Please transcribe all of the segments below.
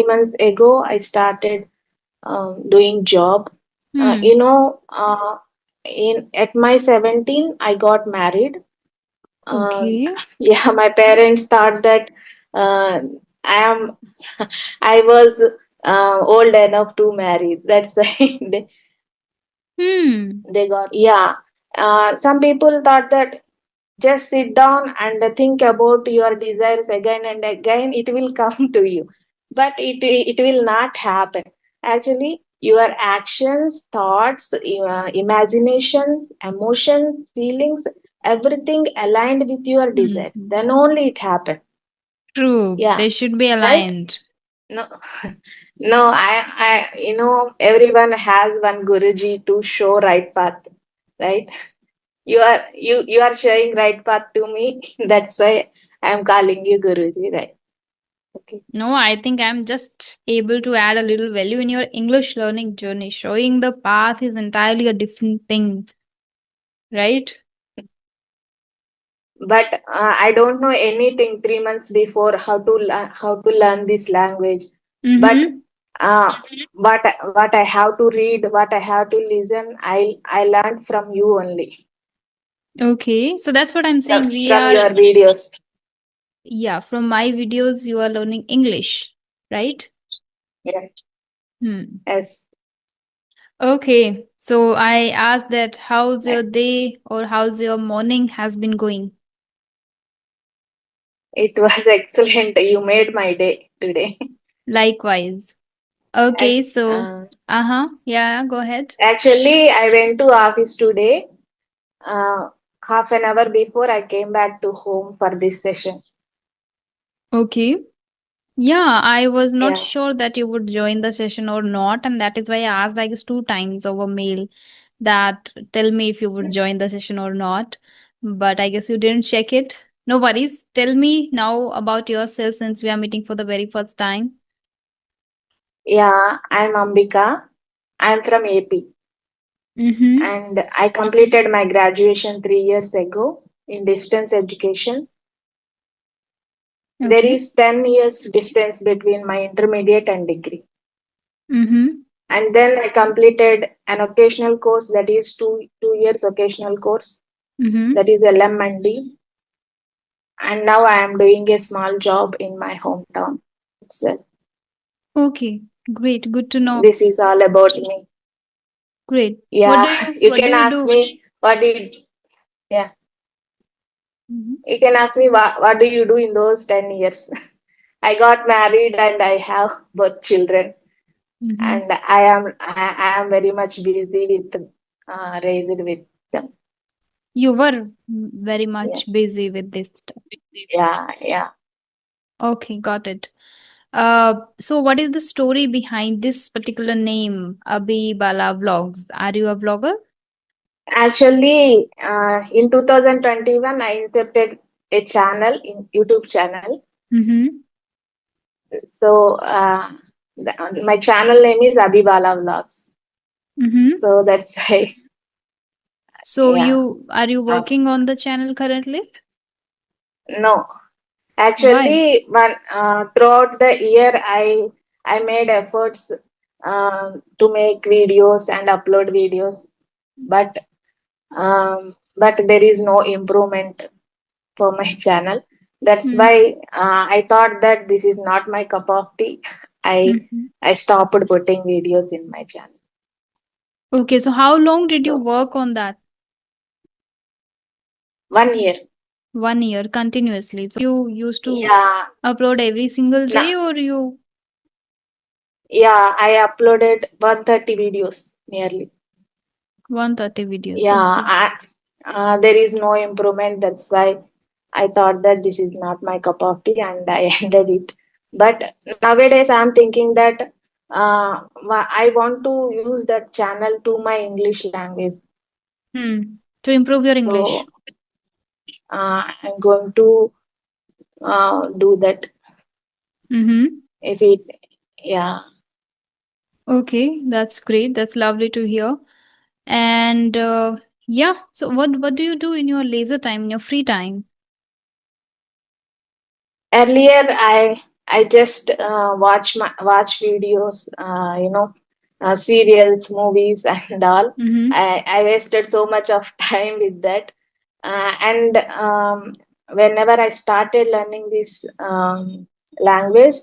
3 months ago, I started doing job. Uh, Hmm. you know, uh, in at my 17, I got married. Um, Okay. yeah, my parents thought that uh, I am, I was old enough to marry. That's why Hmm. they got. Yeah, some people thought that just sit down and think about your desires again and again. It will come to you, but it will not happen. Actually, your actions, thoughts, imaginations, emotions, feelings, everything aligned with your desires. Hmm. Then only it happen. True. Yeah, They should be right? aligned. No, no. Everyone has one Guruji to show right path, right? You are showing right path to me. That's why I'm calling you Guruji, right? Okay. No, I think I'm just able to add a little value in your English learning journey. Showing the path is entirely a different thing, right? But I don't know anything 3 months before how to learn this language. But Mm-hmm. uh, what I have to read, what I have to listen, I learned from you only, Okay, so that's what I'm saying. We from are, your videos. yeah, from my videos, you are learning English, right? Yes, Hmm. yes. Okay, so I asked that how's your day or how's your morning has been going? It was excellent. You made my day today. Likewise. Okay, Ac- so, uh, uh-huh, yeah, go ahead. Actually, I went to office today. Half an hour before I came back to home for this session. Okay. Yeah, I was not Yeah, sure that you would join the session or not, and that is why I asked, I guess, two times over mail that tell me if you would join the session or not. But I guess you didn't check it. No worries. Tell me now about yourself since we are meeting for the very first time. yeah. I'm Ambika. I'm from AP, Mm-hmm. and I completed my graduation 3 years ago in distance education. There Okay. is 10 years distance between my intermediate and degree. Mm-hmm. And then I completed an occasional course, that is two years occasional course, Mm-hmm. that is LM&D. And now I am doing a small job in my hometown itself. Okay. Great. Good to know. This is all about me. Great. Yeah, you What do can you ask do? me what did yeah, Mm-hmm. you can ask me what do you do in those 10 years. I got married and I have both children, Mm-hmm. and I am very much busy with raised with them. You were very Yeah, much busy with this stuff. yeah. Okay, got it. So what is the story behind this particular name, Abhi Bala Vlogs? Are you a vlogger? Actually, in 2021, I incepted a channel in YouTube channel. Mm-hmm. So my channel name is Abhibala Vlogs. Mm-hmm. So that's why, So yeah. you are you Uh, working on the channel currently? no, Why? actually, throughout the year, I made efforts to make videos and upload videos, but but there is no improvement for my channel. That's Mm-hmm. why I thought that this is not my cup of tea. I Mm-hmm. I stopped putting videos in my channel. Okay, so how long did you So work on that? 1 year. 1 year continuously. So you used to Yeah. upload every single No, day or you yeah, I uploaded 130 videos nearly. 130 videos? Yeah, Okay. there is no improvement. That's why I thought that this is not my cup of tea and I ended it. But nowadays I'm thinking that I want to use that channel to my English language. Hmm. To improve your So English. I'm going to do that Mm-hmm. if it, yeah. Okay, that's great. That's lovely to hear. And yeah, so what do you do in your leisure time, in your free time? Earlier, I just watch videos, serials, movies, and all. Mm-hmm. I wasted so much of time with that, and whenever I started learning this language,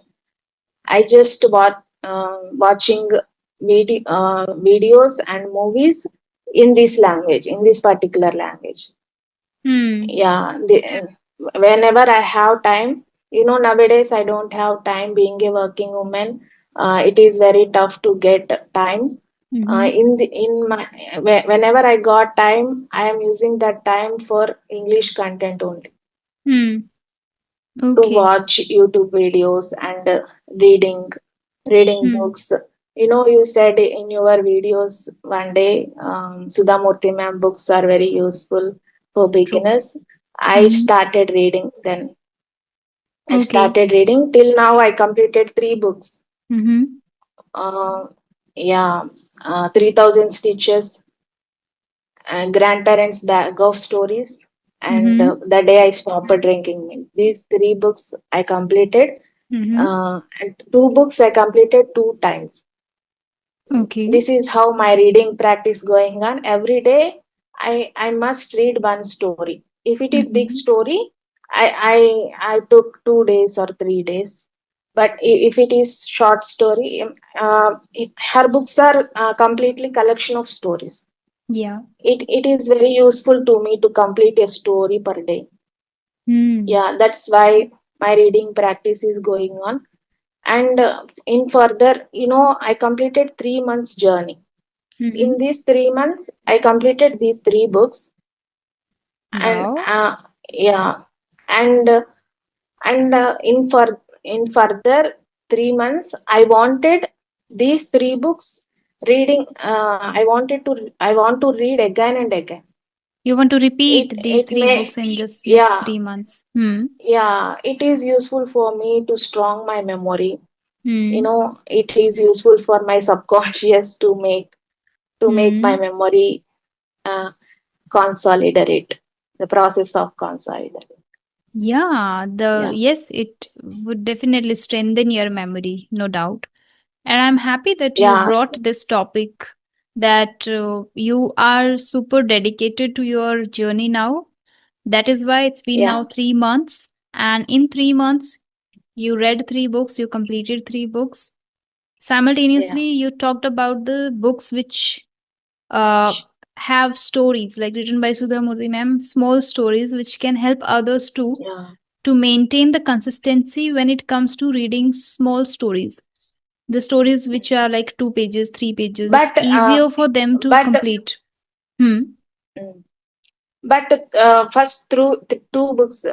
I just watching videos and movies in this language, in this particular language. Hmm. Yeah, whenever I have time, nowadays I don't have time being a working woman. It is very tough to get time. Mm-hmm. In my whenever I got time, I am using that time for English content only, Hmm. to Okay. watch YouTube videos and reading Hmm. books. You said in your videos one day, Sudhamurthy ma'am books are very useful for True. beginners. I Mm-hmm. started reading then. I Okay. started reading till now. I completed three books. Mm-hmm. Uh, yeah, 3,000 Stitches, Grandparents' Ghost Stories, and Mm-hmm. The Day I Stopped Drinking Milk. These three books I completed. Mm-hmm. And two books I completed two times. Okay. This is how my reading practice going on. Every day I must read one story. If it is big Mm-hmm. story, I took 2 days or 3 days. But if it is short story, her books are completely collection of stories. Yeah. It is very useful to me to complete a story per day. Hmm. Yeah, that's why my reading practice is going on. And in further, I completed 3 months journey. In Mm-hmm. these 3 months, I completed these three books, and Wow. yeah, and in further 3 months, I wanted these three books reading. I want to read again and again. You want to repeat these It three may books in just next Yeah, 3 months. Hmm. it is useful for me to strong my memory. Hmm. It is useful for my subconscious to make my Hmm. memory uh, consolidate, the process of consolidate. Yeah, the Yeah, yes, it would definitely strengthen your memory, no doubt. And I'm happy that you yeah, brought this topic, that you are super dedicated to your journey now. That is why it's been yeah, now 3 months. And in 3 months, you read three books, you completed three books. yeah, Simultaneously, you talked about the books which uh, have stories like written by Sudha Murthy ma'am, small stories which can help others too yeah. to maintain the consistency when it comes to reading small stories. The stories which are like 2 pages, 3 pages, it's But easier for them to but complete. Hmm. mm, but first through the two books,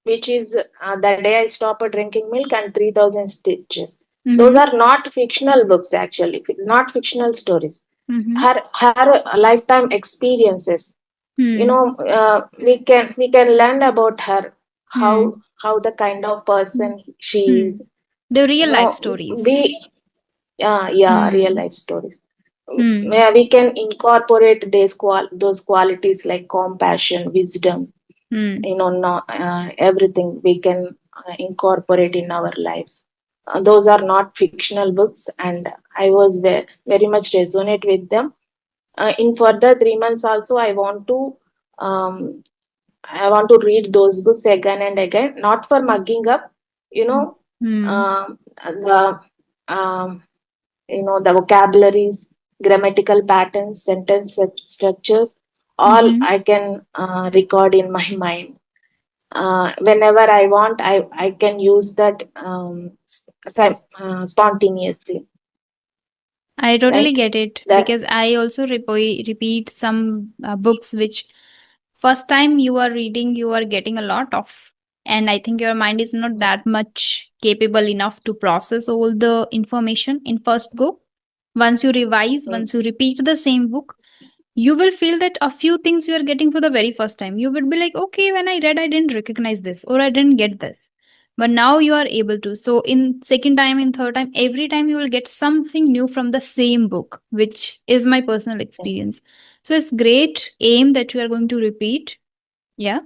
which is The Day I Stopped Drinking Milk and 3,000 Stitches. Those Mm-hmm. are not fictional books actually, not fictional stories. Mm-hmm. Her lifetime experiences. Hmm. We can learn about her, how Hmm. the kind of Hmm. person she Hmm. is. The real life stories. We Yeah, real Hmm. life stories Hmm. where we can incorporate those qualities like compassion, wisdom, Hmm. no, everything we can incorporate in our lives. Those are not fictional books, and I was very much resonate with them. In further 3 months also, um, I want to read those books again and again, not for mugging up, you Hmm. know, Hmm. the um, the vocabularies, grammatical patterns, sentence structures, all Mm-hmm. I can record in my mind. Whenever I want, I can use that spontaneously, I totally right? get it That because I also repeat some books which first time you are reading, you are getting a lot of. And I think your mind is not that much capable enough to process all the information in first go. Once you revise, mm, once you repeat the same book, you will feel that a few things you are getting for the very first time. You would be like, okay, when I read, I didn't recognize this or I didn't get this. But now you are able to. So in second time, in third time, every time you will get something new from the same book, which is my personal experience. So it's great aim that you are going to repeat. Yeah.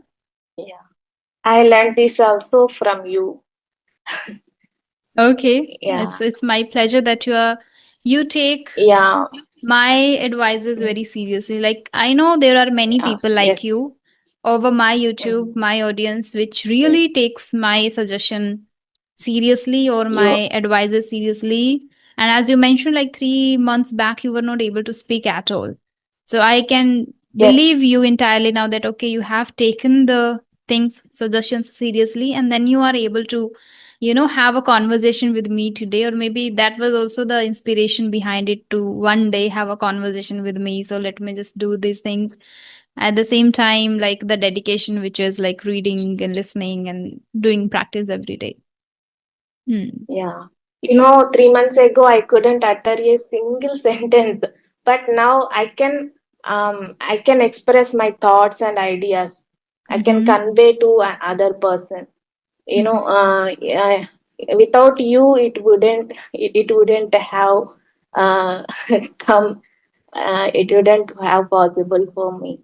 yeah, I learned this also from you. Okay, Yeah, it's my pleasure that you take yeah, my advice is mm, very seriously. Like, I know there are many yeah, people like yes, you over my YouTube, mm, my audience, which yes. really takes my suggestion seriously or You, my advices seriously. And as you mentioned, like 3 months back, you were not able to speak at all. So I can yes, believe you entirely now that, okay, you have taken the things, suggestions seriously, and then you are able to, have a conversation with me today. Or maybe that was also the inspiration behind it to one day have a conversation with me. So let me just do these things at the same time, like the dedication, which is like reading and listening and doing practice every day. Hmm. yeah. 3 months ago I couldn't utter a single sentence, but now I can express my thoughts and ideas. I can Mm-hmm. convey to another person. You know, Mm-hmm. without you, it wouldn't have uh, come. It wouldn't have possible for me.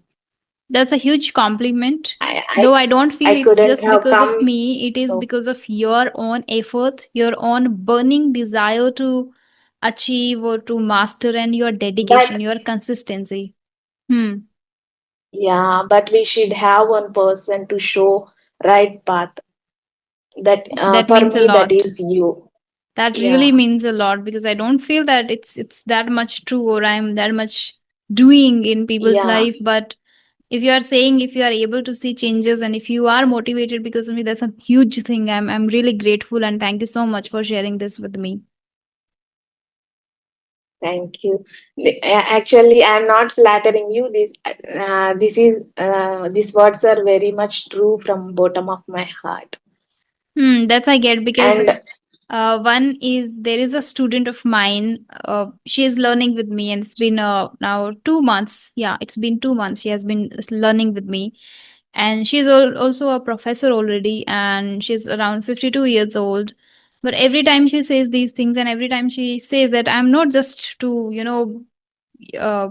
That's a huge compliment. I, Though I, I don't feel I it's couldn't just have because of come. me, it is So, because of your own effort, your own burning desire to achieve or to master, and your dedication, but your consistency. Hmm. yeah, but we should have one person to show right path. That That for means a me, that lot. is you. That really Yeah, means a lot because I don't feel that it's that much true or I'm that much doing in people's yeah. life. But if you are saying if you are able to see changes and if you are motivated because of me, that's a huge thing. I'm really grateful and thank you so much for sharing this with me. Thank you. Actually, I'm not flattering you. These words are very much true from bottom of my heart. That's I get because And one is there is a student of mine. She is learning with me, and it's been now 2 months. Yeah, it's been 2 months. She has been learning with me, and she's also a professor already, and she's around 52 years old. But every time she says these things, and every time she says that I'm not just to uh,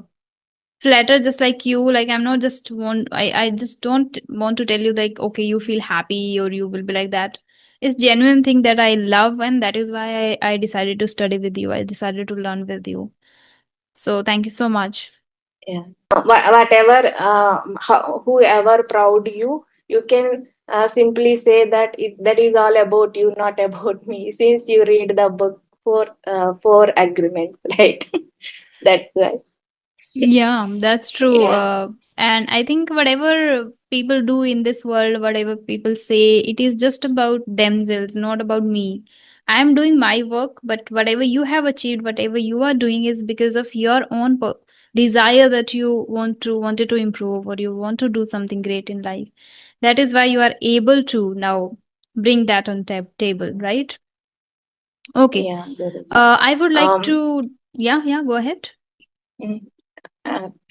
flatter just like you, like I'm not just want I just don't want to tell you like okay you feel happy or you will be like that. It's genuine thing that I love, and that is why I decided to study with you, I decided to learn with you. So thank you so much. yeah, whatever, whoever proud you, you can simply say that that is all about you, not about me. Since you read the book for agreements, right? That's right. Yeah, that's true. Yeah, And I think whatever people do in this world, whatever people say, it is just about themselves, not about me. I am doing my work, but whatever you have achieved, whatever you are doing is because of your own desire that you wanted to improve or you want to do something great in life. That is why you are able to now bring that on table, right? Okay. yeah, Guruji. I would like Um, to, yeah, yeah, go ahead. mm,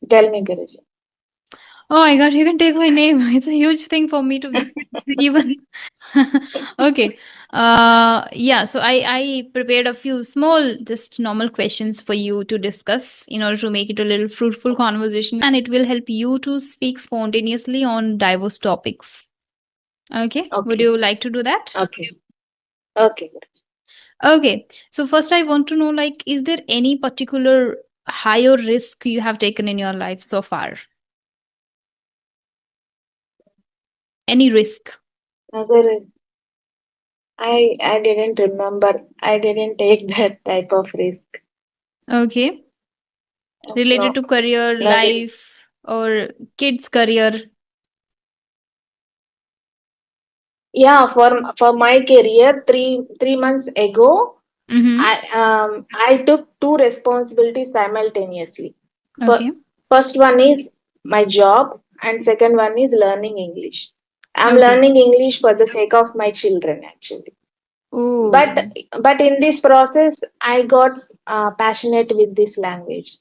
Tell me, Guruji. Oh my God, you can take my name. It's a huge thing for me to even. Okay. Yeah, so I prepared a few small, just normal questions for you to discuss in order to make it a little fruitful conversation, and it will help you to speak spontaneously on diverse topics. Okay, would Okay, you like to do that? okay, okay, Guruji. Okay, so first I want to know like, is there any particular higher risk you have taken in your life so far? Any risk? Other, I didn't remember. I didn't take that type of risk. Okay. Related No, to career, nothing. life, or kids' career. Yeah, for my career, three months ago, Mm-hmm. I took two responsibilities simultaneously. For, Okay. First one is my job, and second one is learning English. I'm Okay. learning English for the sake of my children, actually. But Oh, but in this process, I got passionate with this language,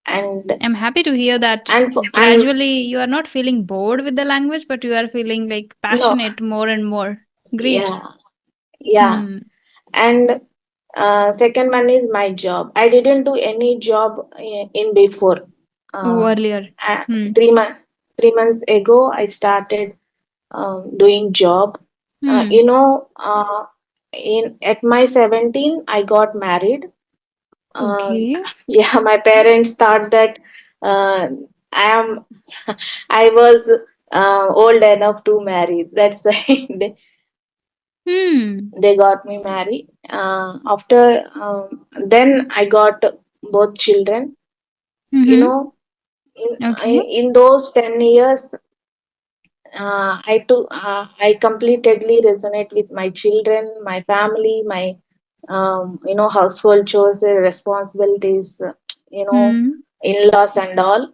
and I'm happy to hear that and gradually you are not feeling bored with the language, but you are feeling like no, passionate more and more. Great. yeah, yeah, Hmm. and second one is my job. I didn't do any job in before. Oh, Um, earlier. uh, Hmm. 3 months 3 months ago, I started doing job. Hmm. You know, in at my 17 I got married. um, Okay. yeah, my parents thought that uh, I am I was old enough to marry. That's why Hmm. they got me married. After then I got both children. You Mm-hmm. know, Okay. in those 10 years, I completely resonate with my children, my family, my household chores, responsibilities, Hmm. in-laws and all.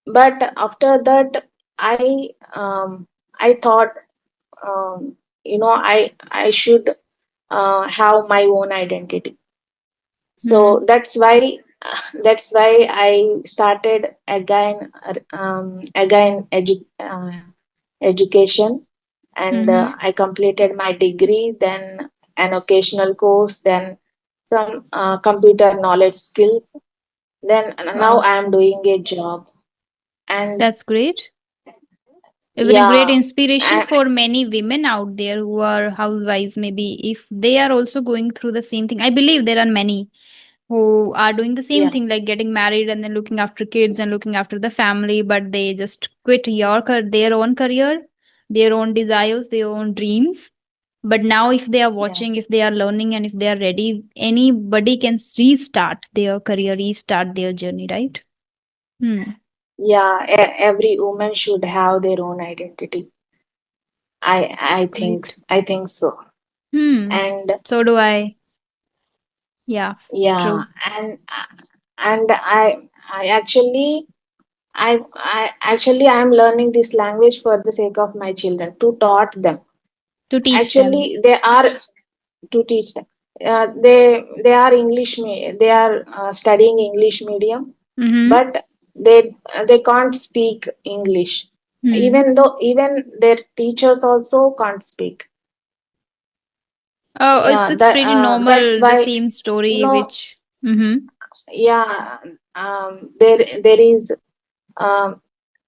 But after that, I I thought, I should have my own identity. So Hmm. that's why I started again education, and Mm-hmm. I completed my degree, then an occasional course, then some computer knowledge skills. Then now Wow. I am doing a job, and That's great. Even a great yeah, inspiration and, for many women out there who are housewives, maybe if they are also going through the same thing. I believe there are many who are doing the same yeah, thing, like getting married and then looking after kids and looking after the family, but they just quit their own career, their own desires, their own dreams. But now if they are yeah, watching, if they are learning, and if they are ready, anybody can restart their career, restart their journey, right? Hmm. yeah. Every woman should have their own identity. Great. I think so. Hmm. And So do I. Yeah. yeah, True. and I actually I am learning this language for the sake of my children, to taught them. To teach them. Actually, they are to teach them. They are they are studying English medium, Mm-hmm. but they can't speak English. Hmm. Even their teachers also can't speak. Oh, it's Yeah, it's pretty that's normal. The why, same you story, know. which. Mm-hmm. Yeah, there is, um,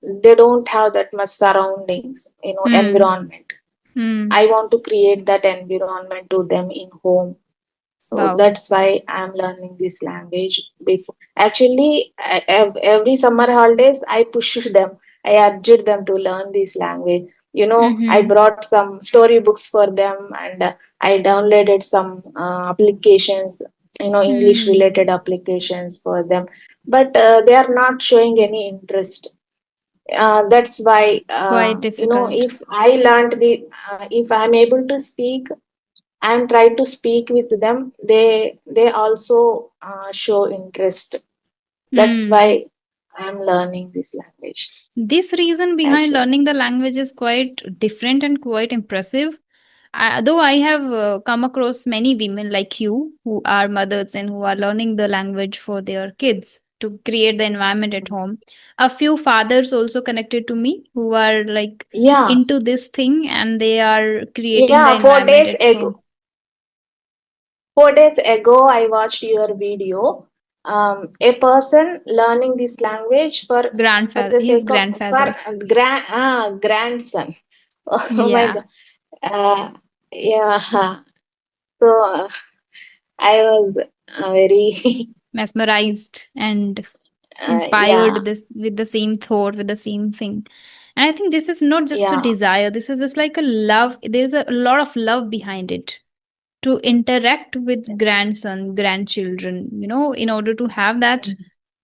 they don't have that much surroundings, Hmm. environment. Hmm. I want to create that environment to them in home. So Wow. that's why I'm learning this language. Before, actually, every summer holidays, I pushed them. I urged them to learn this language. I Mm-hmm. brought some storybooks for them, and I downloaded some applications, English Hmm. related applications for them. But they are not showing any interest. That's why, Quite difficult. if I'm able to speak and try to speak with them, they also show interest. That's Hmm. why I'm learning this language, This reason behind actually. learning the language is quite different and quite impressive. Though I have come across many women like you who are mothers and who are learning the language for their kids to create the environment at home. A few fathers also connected to me who are like Yeah, into this thing and they are creating the yeah. environment at home. 4 days ago I watched your video. A person learning this language for Grandfather, the his sake of, for grandfather. grandson. Oh my Yeah, god. uh, yeah. So I was very mesmerized and yeah, inspired this with the same thought, with the same thing. And I think this is not just a yeah. desire, this is just like a love. There's a lot of love behind it to interact with grandson, grandchildren, in order to have that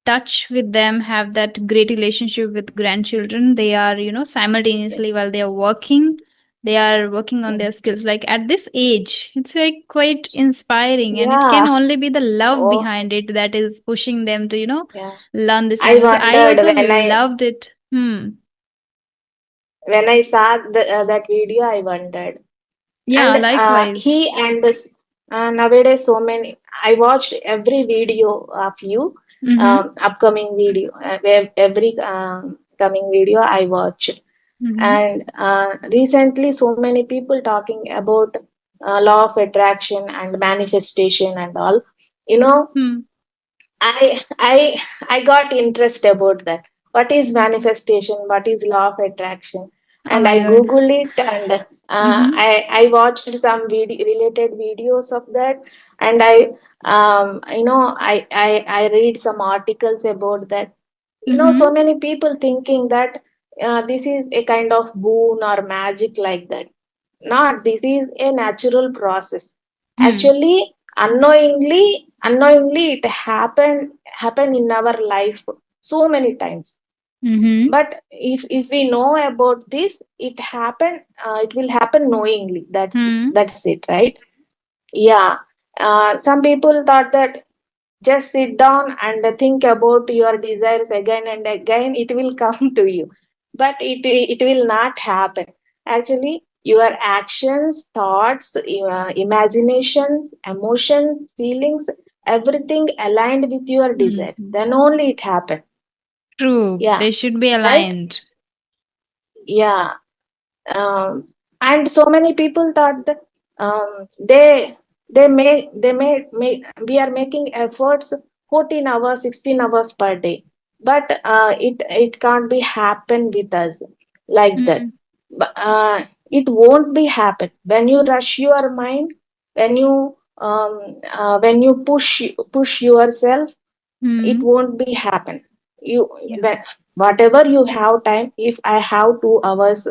touch with them, have that great relationship with grandchildren. They are, simultaneously Yes. while they are working, they are working on Mm. their skills. Like at this age, it's like quite inspiring, and it can Yeah. only be the love Oh, behind it that is pushing them to, yeah. learn this I language. So I wondered also loved it. Hmm. when I saw that video. I wondered, Yeah, and likewise. nowadays so many. I watched every video of you, Mm-hmm. upcoming video, every coming video I watched, Mm-hmm. and recently so many people talking about law of attraction and manifestation and all. You know, Hmm. I I got interest about that. What is Okay. manifestation? What is law of attraction? Oh and my I god. Google it, and Mm-hmm. I watched some related videos of that, and I read some articles about that. So Mm-hmm. many people thinking that this is a kind of boon or magic like that. Not, this is a natural process. Hmm. Actually, unknowingly it happen in our life so many times. Mm-hmm. But if we know about this, it will happen knowingly. Hmm. That's it, right? Yeah. Some people thought that just sit down and think about your desires again and again, it will come to you. But it will not happen. Actually, your actions, thoughts, your imaginations, emotions, feelings, everything aligned with your desires, Hmm. then only it happen. True. Yeah, They should be right. aligned. Yeah. um, and so many people thought that they may we are making efforts 14 hours 16 hours per day, but it can't be happen with us like that. Hmm. It won't be happen when you rush your mind, when you push yourself. It Hmm. won't be happen. You Yeah. when, whatever you have time, if I have 2 hours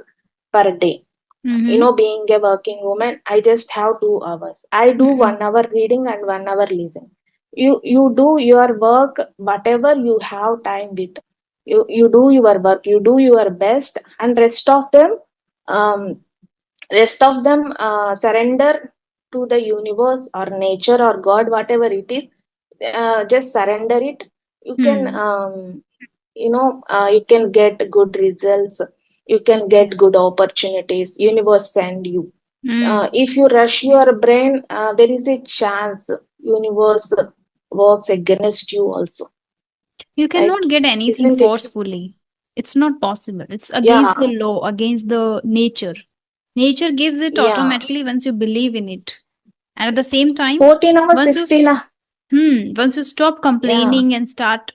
per day, Mm-hmm. being a working woman, I just have 2 hours. I do Mm-hmm. 1 hour reading and 1 hour listening. You do your work, whatever you have time with. You do your work, you do your best, and um, rest of them surrender to the universe or nature or God, whatever it is. Just surrender it. You can Hmm. you can get good results. You can Yeah. get good opportunities. Universe send you. Hmm. If you rush your brain, there is a chance universe works against you also, You right? cannot get anything Isn't it? forcefully. It's not possible. It's against the Yeah, law, against the nature. Nature gives it yeah. automatically once you believe in it. And at the same time, 14 hours, once you 16 s- hours. once you stop Yeah, complaining and start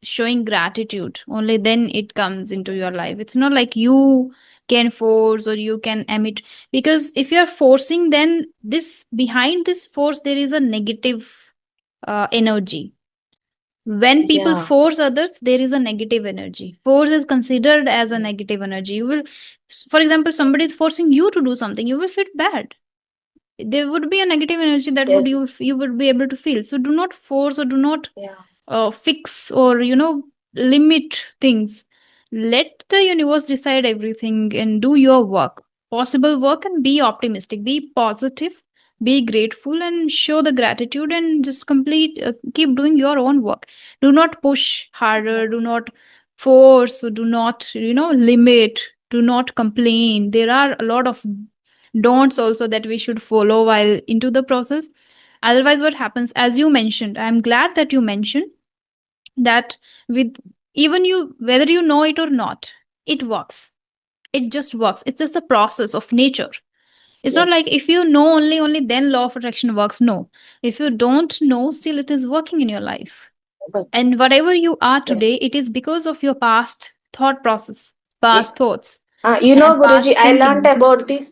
showing gratitude, only then it comes into your life. It's not like you can force or you can emit, because if you are forcing, then this behind this force there is a negative energy. When people yeah. force others, there is a negative energy. Force is considered as a negative energy. You will, for example, somebody is forcing you to do something, you will feel bad. There would be a negative energy that would Yes. you would be able to feel. So do not force or do not Yeah, fix or limit things. Let the universe decide everything and do your work, possible work, and be optimistic, be positive, be grateful, and show the gratitude, and just keep doing your own work. Do not push harder, yeah, do not force, or do not limit, do not complain. There are a lot of don'ts also that we should follow while into the process. Otherwise what happens, as you mentioned, I'm glad that you mentioned that with even you, whether you know it or not, it works. It just works. It's just the process of nature. It's not yes. like if you know only then law of attraction works. No, if you don't know, still it is working in your life. But And whatever you are today, yes. it is because of your past thought process, Y- past thoughts, you know, and Guruji, past thinking.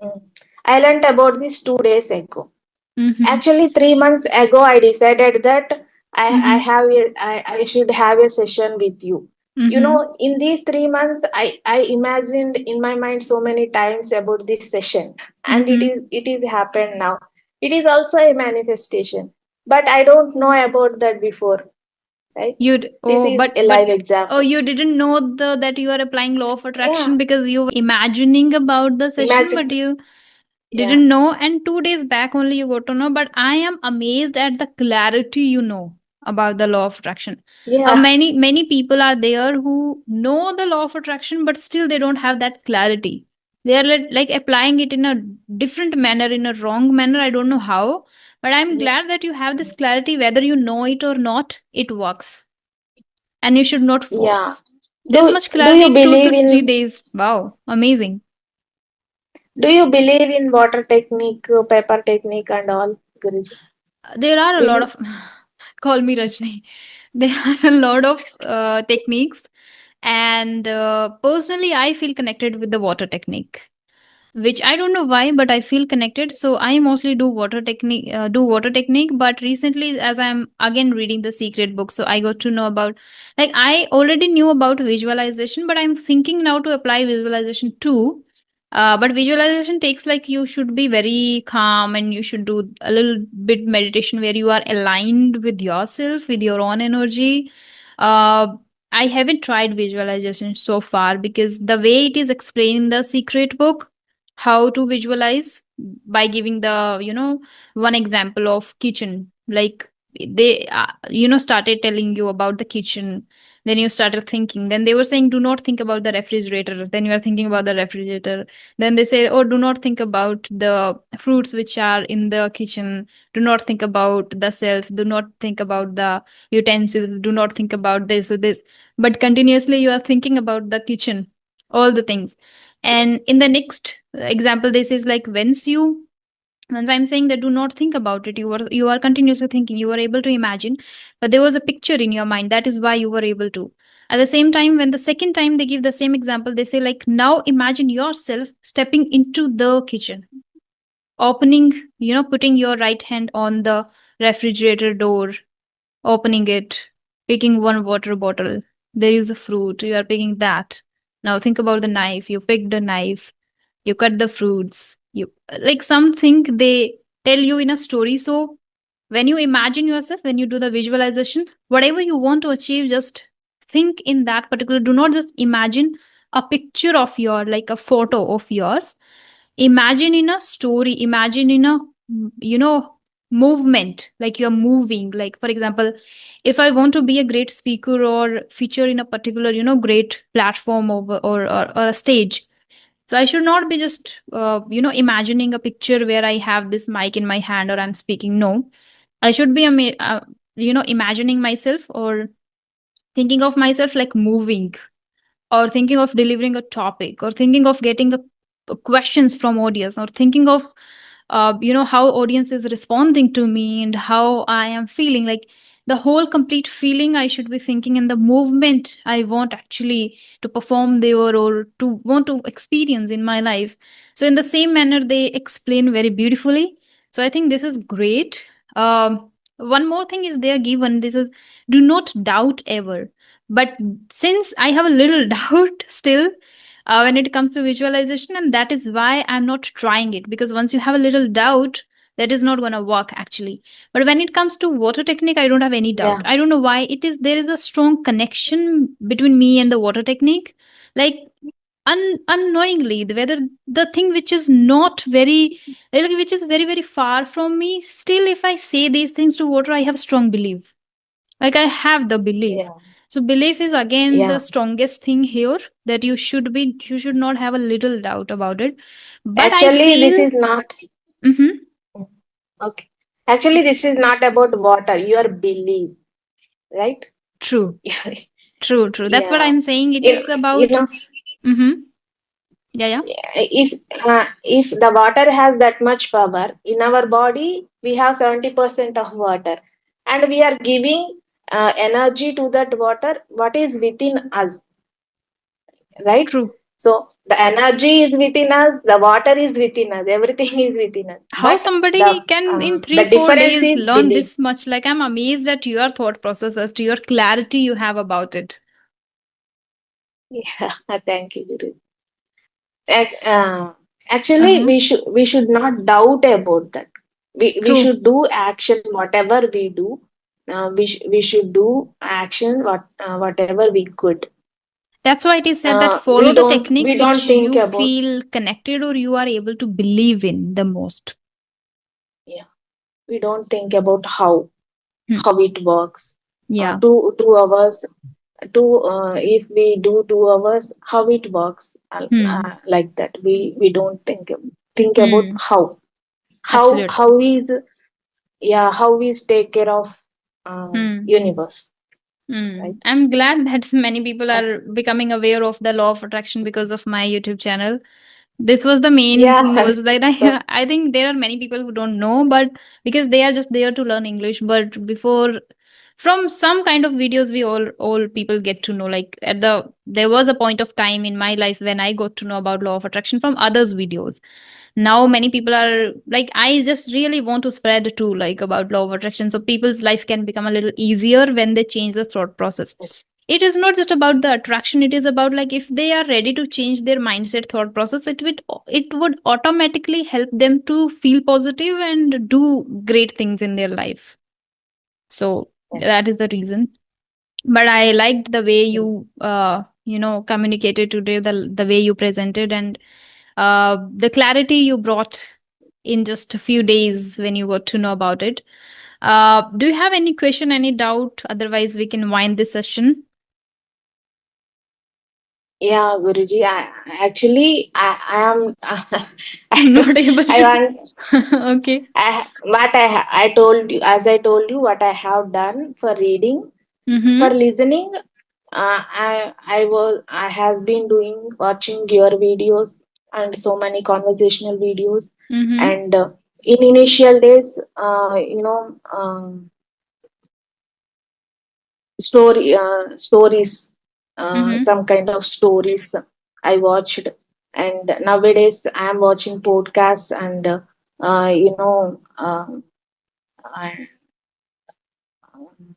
mm, I learned about this 2 days ago. Mm-hmm. Actually, 3 months ago, I decided that Mm-hmm. I should have a session with you. Mm-hmm. In these 3 months, I imagined in my mind so many times about this session, and it Mm-hmm. is it is happened now. It is also a manifestation, but I don't know about that before, right? You'd This oh, is but a live example. you didn't know that you are applying law of Yeah, attraction because you were imagining about the session, but imagine. you Yeah, didn't know, and 2 days back only you got to know. But I am amazed at the clarity about the law of attraction. yeah, Many people are there who know the law of attraction, but still they don't have that clarity. They are like applying it in a different manner, in a wrong manner. I don't know how, but I'm yeah, glad that you have this clarity. Whether you know it or not, it works, and you should not yeah. force. This Do much do clarity you in two believe to in three days. Wow, amazing. Do you believe in water technique, paper technique, and all, Guruji? There are a lot Believe? of call me Rajni. There are a lot of techniques, And personally, I feel connected with the water technique, which I don't know why, but I feel connected. So I mostly do water technique. But recently, as I'm again reading the secret book, so I got to know about, like, I already knew about visualization, but I'm thinking now to apply visualization too. But visualization takes, like, you should be very calm and you should do a little bit meditation where you are aligned with yourself, with your own energy. Uh, I haven't tried visualization so far because the way it is explained in the secret book, how to visualize, by giving the, one example of kitchen, like, they started telling you about the kitchen, then you started thinking, then they were saying do not think about the refrigerator, then you are thinking about the refrigerator, then they say, oh, do not think about the fruits which are in the kitchen, do not think about the self, do not think about the utensils, do not think about this or this, but continuously you are thinking about the kitchen, all the things. And in the next example, this is like, once I'm saying that do not think about it, you are continuously thinking, you were able to imagine, but there was a picture in your mind, that is why you were able to. At the same time, when the second time they give the same example, they say, like, now imagine yourself stepping into the kitchen, opening, putting your right hand on the refrigerator door, opening it, picking one water bottle. There is a fruit, you are picking that. Now think about the knife, you picked the knife, you cut the fruits, you, like, something they tell you in a story. So when you imagine yourself, when you do the visualization, whatever you want to achieve, just think in that particular, do not just imagine a picture of your, like a photo of yours, imagine in a story, imagine in a, you know movement, like you're moving. Like, for example, if I want to be a great speaker or feature in a particular, great platform, or a stage, so I should not be just imagining a picture where I have this mic in my hand or I'm speaking. No, I should be imagining myself, or thinking of myself like moving, or thinking of delivering a topic, or thinking of getting questions from audience, or thinking of how audience is responding to me and how I am feeling, like the whole complete feeling I should be thinking, and the movement I want actually to perform there, or to want to experience in my life. So in the same manner they explain very beautifully. So I think this is great. One more thing is there given, this is, do not doubt ever. But since I have a little doubt still, when it comes to visualization, and that is why I'm not trying it, because once you have a little doubt, that is not going to work actually. But when it comes to water technique, I don't have any doubt. Yeah, I don't know why it is, there is a strong connection between me and the water technique. Like, unknowingly, whether the thing which is not very, like, which is very very far from me, still if I say these things to water, I have strong belief, like I have the belief. yeah, So belief is again the yeah. strongest thing here, that you should not have a little doubt about it. But I Actually, this feel, is not. hmm, Okay. Actually, this is not about water. Your belief, right? true, true. That's what Yeah. I'm saying. It You, is you about, know, mm-hmm, yeah, yeah, if the water has that much power in our body, we have 70% of water, and we are giving energy to that water. What is within us, right? true. So the energy is within us, the water is within us, everything is within us. How But somebody can in the 3 4 difference days is learn belief. this much? Like, I'm amazed at your thought process, as to your clarity you have about it. Yeah, thank you, Guru. Ac- uh, Actually, Uh-huh. we should not doubt about that. We True. should do action whatever we do. We should do action whatever we could. That's why it is said that We follow the don't technique we don't which think you about. feel connected or you are able to believe in the most. Yeah, we don't think about how Hmm. it works. Yeah. 2 hours. If we do 2 hours, how it works, Hmm. like that. We don't think about Hmm. Absolutely. how is, yeah, how we take care of Hmm. universe, Hmm. right? I'm glad that many people Yeah, are becoming aware of the law of attraction because of my YouTube channel. This was the main thing, yeah. was that So I think there are many people who don't know, but because they are just there to learn English. But before from some kind of videos we all people get to know. Like there was a point of time in my life when I got to know about law of attraction from others videos. Now many people are like, I just really want to spread too, like, about law of attraction, so people's life can become a little easier when they change the thought process. It is not just about the attraction, it is about, like, if they are ready to change their mindset thought process, it would automatically help them to feel positive and do great things in their life. So that is the reason. But I liked the way you communicated today, the way you presented, and the clarity you brought in just a few days when you got to know about it. Do you have any question, any doubt? Otherwise, we can wind this session. Yeah, Guruji. I am. Not able I to. want. Okay. I told you, as I told you, what I have done for reading, for Mm-hmm. listening. I have been doing watching your videos and so many conversational videos, Mm-hmm. and in initial days, stories, Mm-hmm. some kind of stories I watched, and nowadays I am watching podcasts and uh,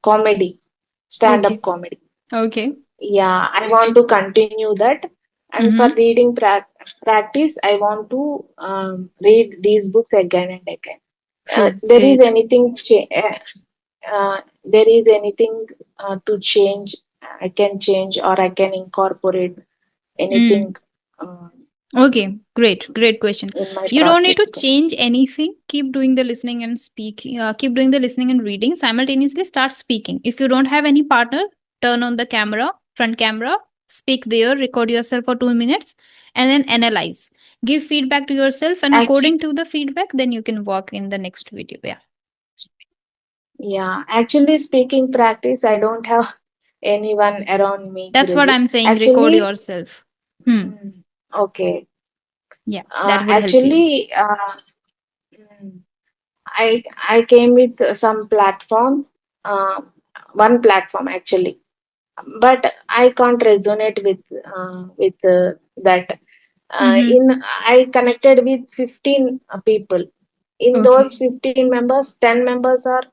comedy, stand up Okay. comedy. Okay. Yeah, I want to continue that. And for Mm-hmm. reading practice, I want to read these books again and again. True. There is Great. anything there is anything to change, I can change or I can incorporate Mm. anything uh, Okay, great, great question. in my You don't need process. to change anything. Keep doing the listening and speaking. Keep doing the listening and reading. Simultaneously, start speaking. If you don't have any partner, turn on the camera, front camera, speak there, record yourself for 2 minutes, and then analyze. Give feedback to yourself, and Actually, according to the feedback, then you can work in the next video. Yeah, yeah, actually speaking practice, I don't have anyone around me, that's what Guruji. I'm saying. Record Actually, yourself. Hmm. okay. Yeah, that would help you. Actually, mm, I came with some platforms, uh, one platform actually, but I can't resonate with that. Mm-hmm. In I connected with 15 people. In Okay. those 15 members, 10 members are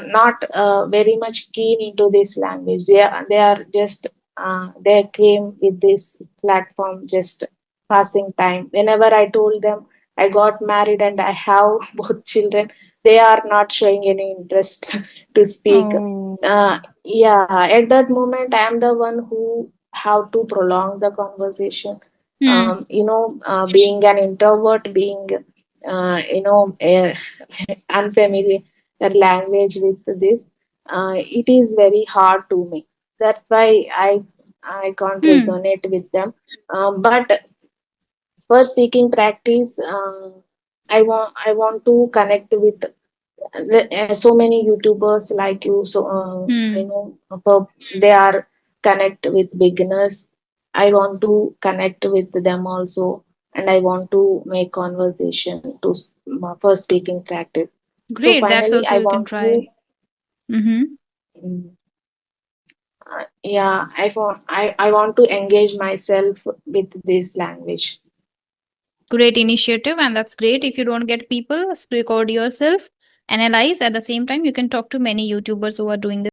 not very much keen into this language. They are just they came with this platform just passing time. Whenever I told them I got married and I have both children, they are not showing any interest to speak. Oh. Yeah, at that moment I am the one who have to prolong the conversation. Hmm. Being an introvert, being unfamiliar language with this, it is very hard to me. That's why I can't Hmm. resonate with them. But for speaking practice, I want to connect with so many YouTubers like you. So I Hmm. know they are connect with beginners. I want to connect with them also, and I want to make conversation for speaking practice. So Great. That's finally, also I you can want try. to, Mm-hmm. mm, yeah, I want to engage myself with this language. Great initiative, and that's great. If you don't get people, record yourself, analyze. At the same time, you can talk to many YouTubers who are doing the